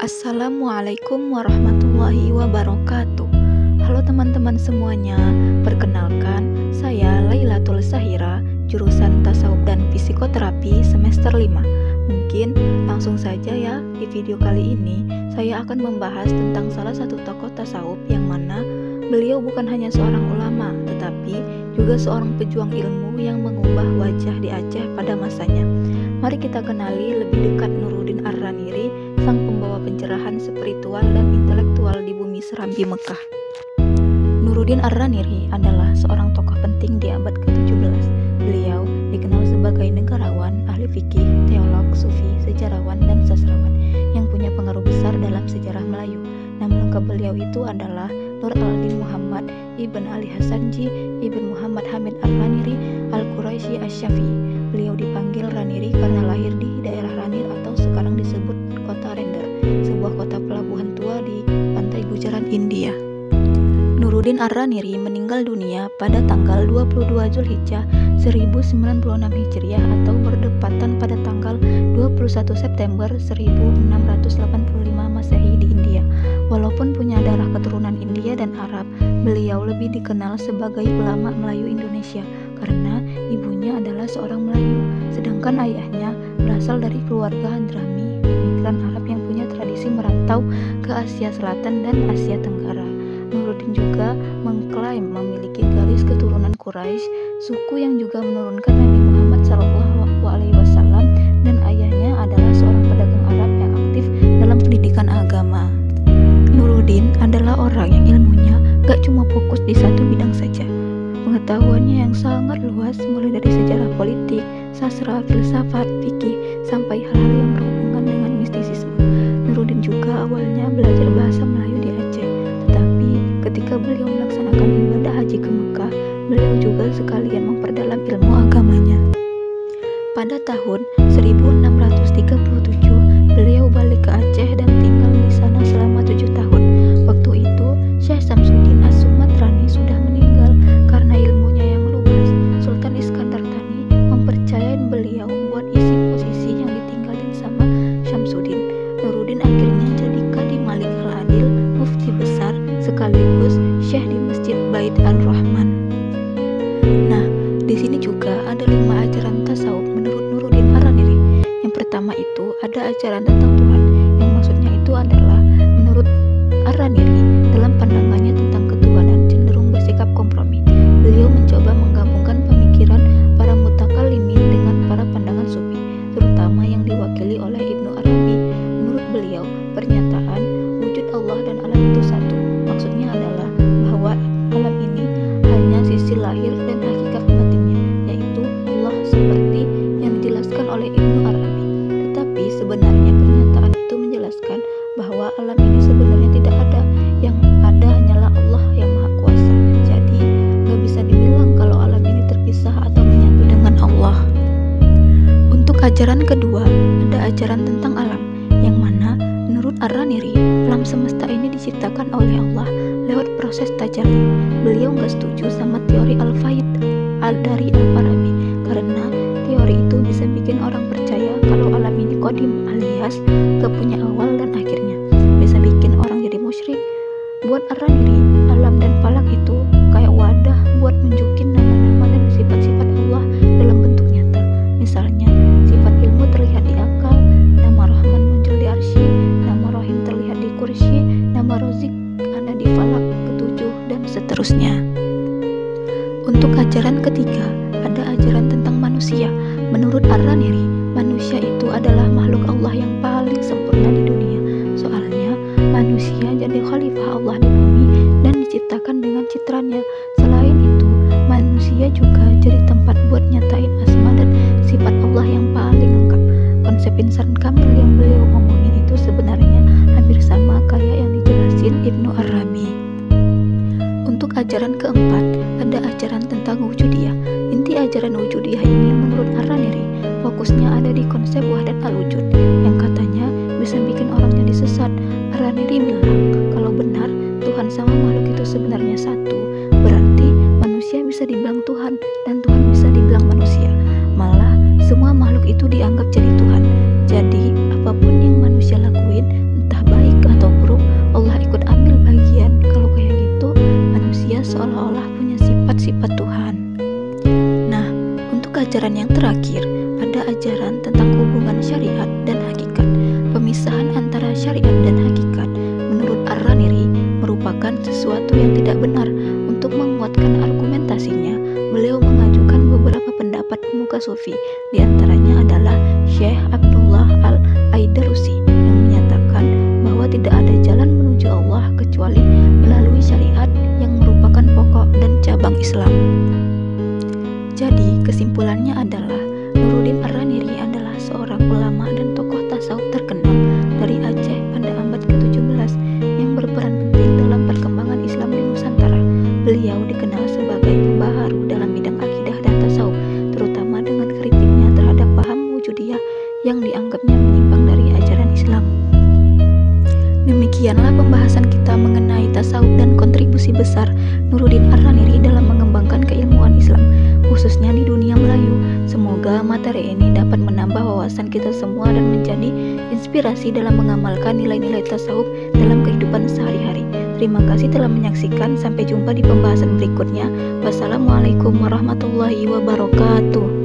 Assalamualaikum warahmatullahi wabarakatuh. Halo teman-teman semuanya, perkenalkan saya Lailatul Sahira, jurusan Tasawuf dan Psikoterapi semester 5. Mungkin langsung saja ya, di video kali ini saya akan membahas tentang salah satu tokoh tasawuf yang mana beliau bukan hanya seorang ulama, tetapi juga seorang pejuang ilmu yang mengubah wajah di Aceh pada masanya. Mari kita kenali lebih dekat Nuruddin Ar-Raniri, sang pembawa pencerahan spiritual dan intelektual di bumi Serambi Mekah. Nuruddin Ar-Raniri adalah seorang tokoh penting di abad ke-17. Beliau dikenal sebagai negarawan, ahli fikih, teolog, sufi, sejarawan, dan sastrawan yang punya pengaruh besar dalam sejarah Melayu. Nama lengkap beliau itu adalah Nur al-Din Muhammad Ibn Ali Hasanji Ibn Muhammad Hamid Ar-Raniri Al-Quraisy Asy-Syafi'i. Beliau dipanggil Raniri karena lahir di daerah Ranir atau sekarang disebut kota Render, sebuah kota pelabuhan tua di pantai Gujarat, India. Nuruddin Ar-Raniri meninggal dunia pada tanggal 22 Zulhijjah 1096 Hijriah atau berdepatan pada tanggal 21 September 1685 Masehi di India. Walaupun punya darah keturunan India dan Arab, beliau lebih dikenal sebagai ulama Melayu Indonesia karena ibunya adalah seorang Melayu, sedangkan ayahnya berasal dari keluarga Hadrami, imigran Arab yang punya tradisi merantau ke Asia Selatan dan Asia Tenggara. Nuruddin juga mengklaim memiliki garis keturunan Quraisy, suku yang juga menurunkan Nabi Muhammad SAW, dan ayahnya adalah seorang pedagang Arab yang aktif dalam pendidikan agama. Nuruddin adalah orang yang ilmunya gak cuma fokus di satu bidang saja. Pengetahuannya yang sangat luas, mulai dari sejarah politik, sastra, filsafat, fikih, sampai hal-hal yang berhubungan dengan mistisisme. Nuruddin juga awalnya belajar bahasa Melayu di Aceh, tetapi ketika beliau melaksanakan ibadah haji ke Mekah, beliau juga sekalian memperdalam ilmu agamanya. Pada tahun 1637, beliau balik ke Aceh dan tinggal di sana selama 7 tahun. Waktu itu, Syekh Samsudin As-Sumatrani sudah meninggal karena ilmunya yang luas. Sultan Iskandar Thani mempercayai beliau buat isi posisi yang ditinggalin sama Syamsuddin. Nuruddin akhirnya jadi Qadi Malik Al-Adil, mufti besar, sekaligus syekh di Masjid Bait Ar-Rahman. Nah, di sini juga ada 5 ajaran tasawuf menurut Nuruddin Ar-Raniri. Yang pertama itu ada ajaran tentang Tuhan, yang maksudnya itu adalah menurut Ar-Raniri dalam pandangannya tentang ketuhanan cenderung bersikap kompromi. Beliau mencoba menggabungkan pemikiran para mutakallimin dengan para pandangan sufi, terutama yang diwakili oleh Ibnu Arabi. Menurut beliau, pernyataan wujud Allah dan alam itu satu. Maksudnya adalah bahwa alam ini hanya sisi lahir dan hakikat batinnya, yaitu Allah seperti yang dijelaskan oleh Ibnu Arabi. Tetapi sebenarnya pernyataan itu menjelaskan bahwa alam ini sebenarnya tidak ada, yang ada hanyalah Allah yang Maha Kuasa. Jadi gak bisa dibilang kalau alam ini terpisah atau menyatu dengan Allah. Untuk ajaran kedua, ada ajaran tentang alam, yang mana menurut Ar-Raniri, alam semesta ini diciptakan oleh Allah lewat proses tajalli. Beliau gak setuju sama teori Al-Faid dari Al-Farabi, karena teori itu bisa bikin orang percaya kalau alam ini qadim alias gak punya awal dan akhirnya, bisa bikin orang jadi musyrik. Buat Ar-Raniri, alam dan falak itu kayak wadah buat nunjukin nama-nama dan sifat-sifat Allah dalam bentuk nyata. Misalnya, sifat ilmu terlihat di akal, nama Rahman muncul di arsy, nama Rahim terlihat di kursy, nama Rozik ada di falak ketujuh, dan seterusnya. Untuk ajaran ketiga, ada ajaran tentang manusia. Menurut Ar-Raniri, manusia itu adalah makhluk Allah yang paling sempurna di dunia. Soalnya, manusia jadi khalifah Allah di bumi dan diciptakan dengan citranya. Selain itu, manusia juga jadi tempat buat nyatain asma dan sifat Allah yang paling lengkap. Konsep insan kamil yang beliau ngomongin itu sebenarnya hampir sama kayak yang dijelasin Ibnu Arabi. Untuk ajaran keempat, ada ajaran tentang wujudiyah. Inti ajaran wujudiyah ini menurut Ar-Raniri fokusnya ada di konsep wahdat al-wujud, yang katanya bisa bikin orang jadi sesat. Ar-Raniri bilang kalau benar Tuhan sama makhluk itu sebenarnya satu, berarti manusia bisa dibilang Tuhan dan Tuhan bisa dibilang manusia. Malah semua makhluk itu dianggap jadi Tuhan. Jadi apapun yang manusia lakuin, entah baik ajaran yang terakhir, ada ajaran tentang hubungan syariat dan hakikat. Pemisahan antara syariat dan hakikat menurut Ar-Raniri merupakan sesuatu yang tidak benar. Untuk menguatkan argumentasinya, beliau mengajukan beberapa pendapat pemuka sufi. Di antaranya adalah Syekh Abdullah Al-Aidarusi yang menyatakan bahwa tidak ada jalan menuju Allah kecuali melalui syariat yang merupakan pokok dan cabang Islam. Jadi kesimpulannya adalah Nuruddin Ar-Raniri adalah seorang ulama dan tokoh tasawuf terkenal dari Aceh pada abad ke-17 yang berperan penting dalam perkembangan Islam di Nusantara. Beliau dikenal sebagai pembaharu dalam bidang akidah dan tasawuf, terutama dengan kritiknya terhadap paham wujudiyah yang dianggapnya menyimpang dari ajaran Islam. Demikianlah pembahasan kita mengenai tasawuf dan kontribusi besar Nuruddin Ar-Raniri dalam mengembangkan keilmuan Islam, khususnya di dunia Melayu. Semoga materi ini dapat menambah wawasan kita semua dan menjadi inspirasi dalam mengamalkan nilai-nilai tasawuf dalam kehidupan sehari-hari. Terima kasih telah menyaksikan. Sampai jumpa di pembahasan berikutnya. Wassalamualaikum warahmatullahi wabarakatuh.